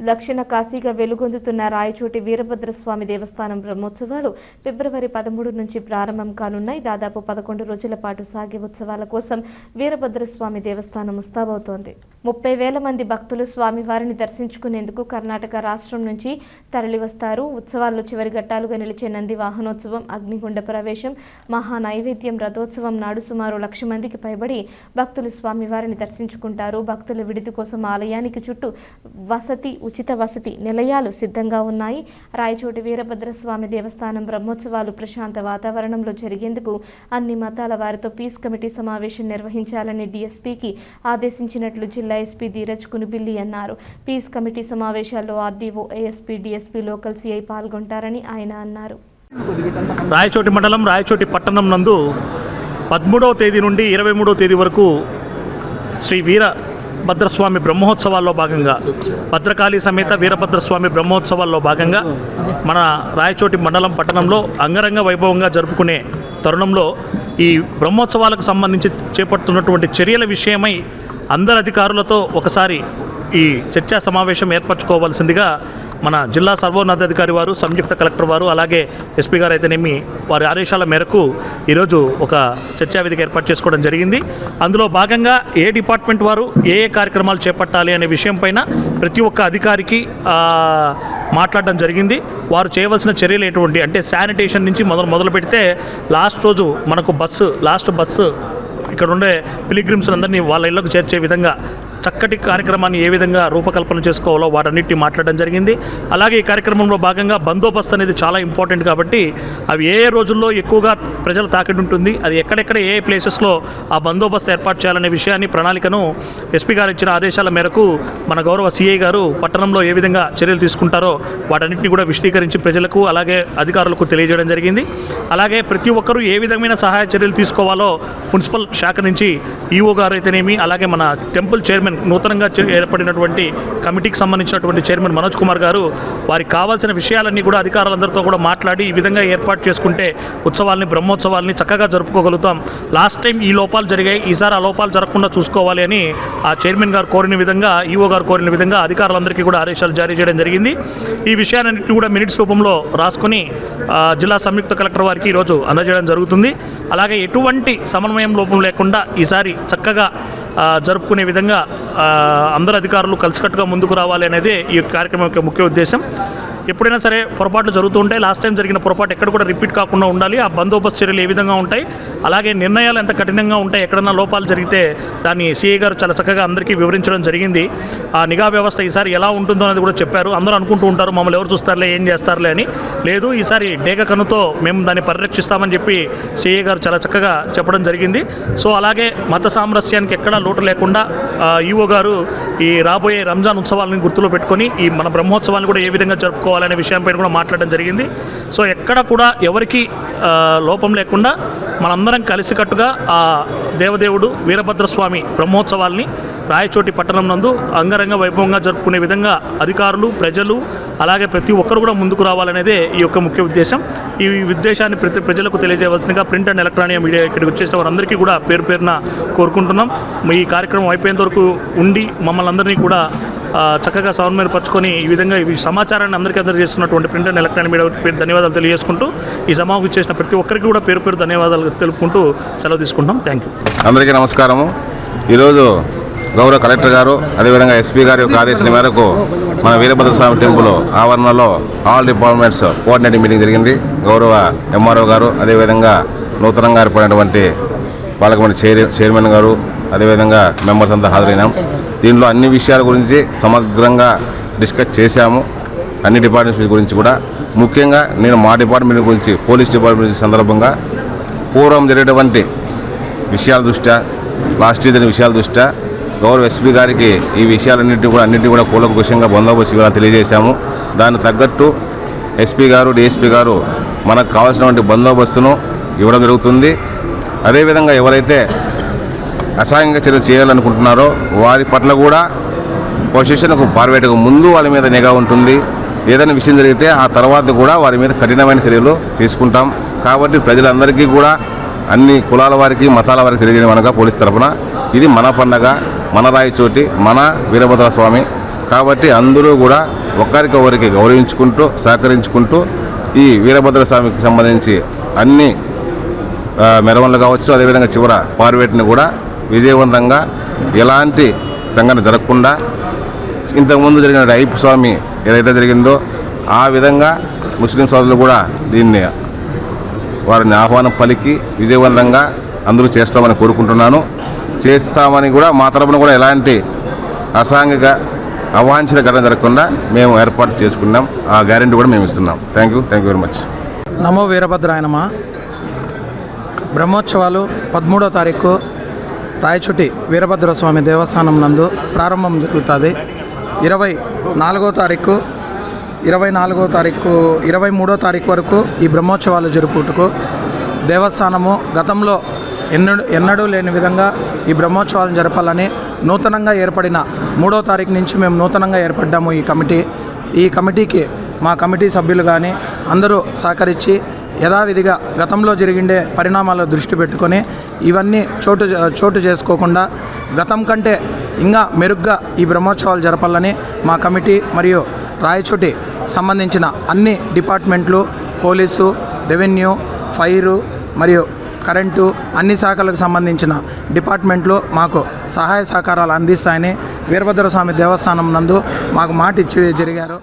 దక్షిణ కాశీగా వెలుగొందుతున్న రాయచోటి వీరభద్రస్వామి దేవస్థానం బ్రహ్మోత్సవాలు ఫిబ్రవరి 13 నుంచి ప్రారంభం కానున్నాయి. దాదాపు 11 రోజుల పాటు సాగే ఉత్సవాల కోసం వీరభద్రస్వామి దేవస్థానం ముస్తాబవుతోంది. 30,000 మంది భక్తులు స్వామివారిని దర్శించుకునేందుకు కర్ణాటక రాష్ట్రం నుంచి తరలివస్తారు. ఉత్సవాల్లో చివరి ఘట్టాలుగా నిలిచే నంది వాహనోత్సవం, అగ్నిగుండ ప్రవేశం, మహా నైవేద్యం, రథోత్సవం నాడు సుమారు 1,00,000 మందికి పైబడి భక్తులు స్వామివారిని దర్శించుకుంటారు. భక్తుల విడిది కోసం ఆలయానికి చుట్టూ ఉచిత వసతి నిలయాలు సిద్ధంగా ఉన్నాయి. రాయచోటి వీరభద్రస్వామి దేవస్థానం బ్రహ్మోత్సవాలు ప్రశాంత వాతావరణంలో జరిగేందుకు అన్ని మతాల వారితో పీస్ కమిటీ సమావేశం నిర్వహించాలని డీఎస్పీకి ఆదేశించినట్లు జిల్లా ఎస్పీ ధీరజ్ కునుబిల్లి అన్నారు. పీస్ కమిటీ సమావేశాల్లో RDO, ASP, DSP, local CI పాల్గొంటారని ఆయన అన్నారు. రాయచోటి మండలం రాయచోటి పట్టణం నందు 13వ తేదీ నుండి 23వ తేదీ వరకు శ్రీ వీరభద్రస్వామి బ్రహ్మోత్సవాల్లో భాగంగా భద్రకాళి సమేత వీరభద్రస్వామి బ్రహ్మోత్సవాల్లో భాగంగా మన రాయచోటి మండలం పట్టణంలో అంగరంగ వైభవంగా జరుపుకునే తరుణంలో ఈ బ్రహ్మోత్సవాలకు సంబంధించి చేపడుతున్నటువంటి చర్యల విషయమై అందరి అధికారులతో ఒకసారి ఈ చర్చా సమావేశం ఏర్పరచుకోవాల్సిందిగా మన జిల్లా సర్వోన్నతాధికారి వారు, సంయుక్త కలెక్టర్ వారు, అలాగే ఎస్పీ గారు అయితేనేమి వారి ఆదేశాల మేరకు ఈరోజు ఒక చర్చా వేదిక ఏర్పాటు చేసుకోవడం జరిగింది. అందులో భాగంగా ఏ డిపార్ట్మెంట్ వారు ఏ కార్యక్రమాలు చేపట్టాలి అనే విషయం పైన ప్రతి ఒక్క అధికారికి మాట్లాడడం జరిగింది. వారు చేయవలసిన చర్యలు ఎటువంటి అంటే శానిటేషన్ నుంచి మొదలు పెడితే లాస్ట్ రోజు మనకు లాస్ట్ బస్సు ఇక్కడ ఉండే పిలిగ్రిమ్స్ అందరినీ వాళ్ళ ఇళ్లకు చేర్చే విధంగా చక్కటి కార్యక్రమాన్ని ఏ విధంగా రూపకల్పన చేసుకోవాలో వాటన్నిటిని మాట్లాడడం జరిగింది. అలాగే ఈ కార్యక్రమంలో భాగంగా బందోబస్తు అనేది చాలా ఇంపార్టెంట్ కాబట్టి అవి ఏ రోజుల్లో ఎక్కువగా ప్రజలు తాకిడి ఉంటుంది, అది ఎక్కడెక్కడ ఏ ప్లేసెస్లో ఆ బందోబస్తు ఏర్పాటు చేయాలనే విషయాన్ని ప్రణాళికను ఎస్పీ గారు ఇచ్చిన ఆదేశాల మేరకు మన గౌరవ సిఐ గారు పట్టణంలో ఏ విధంగా చర్యలు తీసుకుంటారో వాటన్నిటిని కూడా విశదీకరించి ప్రజలకు అలాగే అధికారులకు తెలియజేయడం జరిగింది. అలాగే ప్రతి ఒక్కరూ ఏ విధమైన సహాయ చర్యలు తీసుకోవాలో మున్సిపల్ శాఖ నుంచి ఈఓ గారు అయితేనేమి, అలాగే మన టెంపుల్ చైర్మన్ నూతనంగా ఏర్పడినటువంటి కమిటీకి సంబంధించినటువంటి చైర్మన్ మనోజ్ కుమార్ గారు వారికి కావాల్సిన విషయాలన్నీ కూడా అధికారులందరితో కూడా మాట్లాడి ఈ విధంగా ఏర్పాటు చేసుకుంటే ఉత్సవాల్ని, బ్రహ్మోత్సవాల్ని చక్కగా జరుపుకోగలుగుతాం. లాస్ట్ టైం ఈ లోపాలు జరిగాయి, ఈసారి ఆ లోపాలు జరగకుండా చూసుకోవాలి అని ఆ చైర్మన్ గారు కోరిన విధంగా, ఈఓ గారు కోరిన విధంగా అధికారులందరికీ కూడా ఆదేశాలు జారీ చేయడం జరిగింది. ఈ విషయాలన్నింటినీ కూడా మినిట్స్ రూపంలో రాసుకొని జిల్లా సంయుక్త కలెక్టర్ వారికి ఈరోజు అందజేయడం జరుగుతుంది. అలాగే ఎటువంటి సమన్వయం లోపం లేకుండా ఈసారి చక్కగా జరుపుకునే విధంగా అందరు అధికారులు కలిసికట్టుగా ముందుకు రావాలి అనేది ఈ కార్యక్రమం యొక్క ముఖ్య ఉద్దేశం. ఎప్పుడైనా సరే పొరపాట్లు జరుగుతూ ఉంటాయి. లాస్ట్ టైం జరిగిన పొరపాటు ఎక్కడ కూడా రిపీట్ కాకుండా ఉండాలి. ఆ బందోబస్తు చర్యలు ఏ విధంగా ఉంటాయి, అలాగే నిర్ణయాలు ఎంత కఠినంగా ఉంటాయి, ఎక్కడన్నా లోపాలు జరిగితే దాన్ని సిఐ గారు చాలా చక్కగా అందరికీ వివరించడం జరిగింది. ఆ నిఘా వ్యవస్థ ఈసారి ఎలా ఉంటుందో అనేది కూడా చెప్పారు. అందరూ అనుకుంటూ ఉంటారు మమ్మల్ని ఎవరు చూస్తారులే, ఏం చేస్తారులే అని. లేదు, ఈసారి డేగ కన్నుతో మేము దాన్ని పరిరక్షిస్తామని చెప్పి సిఐ గారు చాలా చక్కగా చెప్పడం జరిగింది. సో అలాగే మత సామరస్యానికి ఎక్కడా లోటు లేకుండా ఈఓ గారు ఈ రాబోయే రంజాన్ ఉత్సవాలను గుర్తులో పెట్టుకొని ఈ మన బ్రహ్మోత్సవాలను కూడా ఏ విధంగా జరుపుకోవాలనే విషయంపై కూడా మాట్లాడడం జరిగింది. సో ఎక్కడ కూడా ఎవరికి లోపం లేకుండా మనందరం కలిసికట్టుగా ఆ దేవదేవుడు వీరభద్రస్వామి బ్రహ్మోత్సవాల్ని రాయచోటి పట్టణం నందు అంగరంగ వైభవంగా జరుపుకునే విధంగా అధికారులు, ప్రజలు, అలాగే ప్రతి ఒక్కరు కూడా ముందుకు రావాలనేదే ఈ యొక్క ముఖ్య ఉద్దేశం. ఈ ఉద్దేశాన్ని ప్రజలకు తెలియజేయవలసిందిగా ప్రింట్ అండ్ ఎలక్ట్రానిక్ మీడియా ఇక్కడికి వచ్చేసిన వారందరికీ కూడా పేరు పేరున కోరుకుంటున్నాం. ఈ కార్యక్రమం అయిపోయేంత వరకు ఉండి మమ్మల్ని అందరినీ కూడా చక్కగా సమన్వయపరచుకొని ఈ విధంగా ఈ సమాచారాన్ని అందరికీ అందజేస్తున్నటువంటి ప్రింట్ అండ్ ఎలక్ట్రానిక్ మీడియా ధన్యవాదాలు తెలియజేసుకుంటూ ఈ సమావేశం చేసిన ప్రతి ఒక్కరికి కూడా పేరు పేరు ధన్యవాదాలు తెలుపుకుంటూ సెలవు తీసుకుంటాం. Thank you. అందరికీ నమస్కారము. ఈరోజు గౌరవ కలెక్టర్ గారు అదేవిధంగా ఎస్పీ గారి యొక్క ఆదేశాల మేరకు మన వీరభద్రస్వామి టెంపుల్ ఆవరణలో ఆల్ డిపార్ట్మెంట్స్ కోఆర్డినేటింగ్ మీటింగ్ జరిగింది. గౌరవ ఎంఆర్ఓ గారు, అదేవిధంగా నూతనంగా ఏర్పడినటువంటి పాలకమండలి చైర్మన్ గారు, అదేవిధంగా మెంబర్స్ అంతా హాజరైనాం. దీనిలో అన్ని విషయాల గురించి సమగ్రంగా డిస్కస్ చేశాము. అన్ని డిపార్ట్మెంట్స్ గురించి కూడా, ముఖ్యంగా నేను మా డిపార్ట్మెంట్ గురించి, పోలీస్ డిపార్ట్మెంట్ సందర్భంగా పూర్వం జరిగేటువంటి విషయాల దృష్ట్యా, లాస్ట్ ఇయర్ జరిగిన విషయాల దృష్ట్యా గౌరవ ఎస్పీ గారికి ఈ విషయాలన్నింటినీ కూడా కూలంకషంగా బందోబస్తు ఇవ్వాలని తెలియజేశాము. దానికి తగ్గట్టు ఎస్పీ గారు, డిఎస్పీ గారు మనకు కావాల్సినటువంటి బందోబస్తును ఇవ్వడం జరుగుతుంది. అదేవిధంగా ఎవరైతే అసాంఘిక చర్యలు చేయాలనుకుంటున్నారో వారి పట్ల కూడా పొజిషన్కు పార్వేటకు ముందు వాళ్ళ మీద నిఘా ఉంటుంది. ఏదైనా విషయం జరిగితే ఆ తర్వాత కూడా వారి మీద కఠినమైన చర్యలు తీసుకుంటాం. కాబట్టి ప్రజలందరికీ కూడా, అన్ని కులాల వారికి, మతాల వారికి తెలియజేయమనగా పోలీస్ తరఫున ఇది మన పండగ, మన రాయచోటి, మన వీరభద్రస్వామి కాబట్టి అందరూ కూడా ఒకరికొకరికి గౌరవించుకుంటూ సహకరించుకుంటూ ఈ వీరభద్ర స్వామికి సంబంధించి అన్ని మెరవన్లు కావచ్చు, అదేవిధంగా చివర పార్వేటిని కూడా విజయవంతంగా ఎలాంటి సంఘటన జరగకుండా ఇంతకుముందు జరిగిన అయ్యప్ప స్వామి ఏదైతే జరిగిందో ఆ విధంగా ముస్లిం సోదరులు కూడా దీన్ని వారిని ఆహ్వానం పలికి విజయవంతంగా అందరూ చేస్తామని కోరుకుంటున్నాను. చేస్తామని కూడా మా తరపున కూడా ఎలాంటి అసాంఘిక అవాంఛిత ఘటన జరగకుండా మేము ఏర్పాటు చేసుకున్నాం. ఆ గ్యారెంటీ కూడా మేము ఇస్తున్నాం. Thank you very much. నమో వీరభద్రాయనమ. బ్రహ్మోత్సవాలు 13వ తారీఖు రాయచోటి దేవస్థానం నందు ప్రారంభం జరుగుతుంది. 23వ తారీఖు 23వ తారీఖు వరకు ఈ బ్రహ్మోత్సవాలు జరుపుటకు దేవస్థానము గతంలో ఎన్నడూ లేని విధంగా ఈ బ్రహ్మోత్సవాలను జరపాలని నూతనంగా ఏర్పడిన 3వ తారీఖు నుంచి మేము నూతనంగా ఏర్పడ్డాము. ఈ కమిటీకి మా కమిటీ సభ్యులు కానీ అందరూ సహకరించి యథావిధిగా గతంలో జరిగిండే పరిణామాల దృష్టి పెట్టుకొని ఇవన్నీ చోటు చేసుకోకుండా గతం కంటే ఇంకా మెరుగ్గా ఈ బ్రహ్మోత్సవాలు జరపాలని మా కమిటీ మరియు రాయచోటి సంబంధించిన అన్ని డిపార్ట్మెంట్లు, పోలీసు, రెవెన్యూ, ఫైరు మరియు కరెంటు అన్ని శాఖలకు సంబంధించిన డిపార్ట్మెంట్లు మాకు సహాయ సహకారాలు అందిస్తాయని వీరభద్రస్వామి దేవస్థానం నందు మాకు మాట ఇచ్చి జరిగారు.